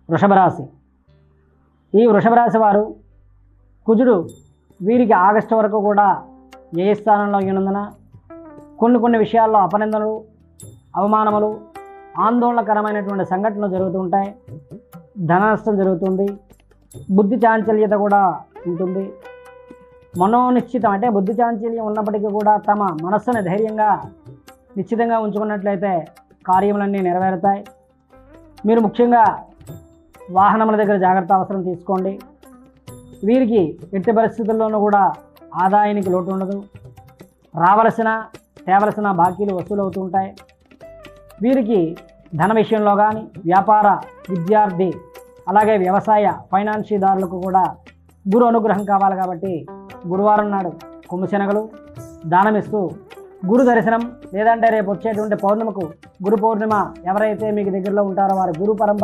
వృషభ రాశి. ఈ వృషభ రాశి వారు కుజుడు వీరికి ఆగస్టు వరకు కూడా ఏ స్థానంలో ఉన్నందున కొన్ని విషయాల్లో అపనిందనలు, అవమానములు, ఆందోళనకరమైనటువంటి సంఘటనలు జరుగుతుంటాయి. ధన నష్టం జరుగుతుంది. బుద్ధి చాంచల్యత కూడా ఉంటుంది. మనోనిశ్చితం అంటే బుద్ధి చాంచల్యం ఉన్నప్పటికీ కూడా తమ మనస్సును ధైర్యంగా నిశ్చితంగా ఉంచుకున్నట్లయితే కార్యములన్నీ నెరవేరుతాయి. మీరు ముఖ్యంగా వాహనముల దగ్గర జాగ్రత్త అవసరం తీసుకోండి. వీరికి ఎట్టి పరిస్థితుల్లోనూ కూడా ఆదాయానికి లోటు ఉండదు. తేవలసిన బాకీలు వసూలవుతూ ఉంటాయి. వీరికి ధన విషయంలో కానీ వ్యాపార, విద్యార్థి, అలాగే వ్యవసాయ, ఫైనాన్షియదారులకు కూడా గురు అనుగ్రహం కావాలి కాబట్టి గురువారం నాడు కొమ్ము శనగలు దానమిస్తూ గురు దర్శనం, లేదంటే రేపు వచ్చేటువంటి పౌర్ణిమకు గురు పౌర్ణిమ ఎవరైతే మీకు దగ్గరలో ఉంటారో వారి గురు పరంపర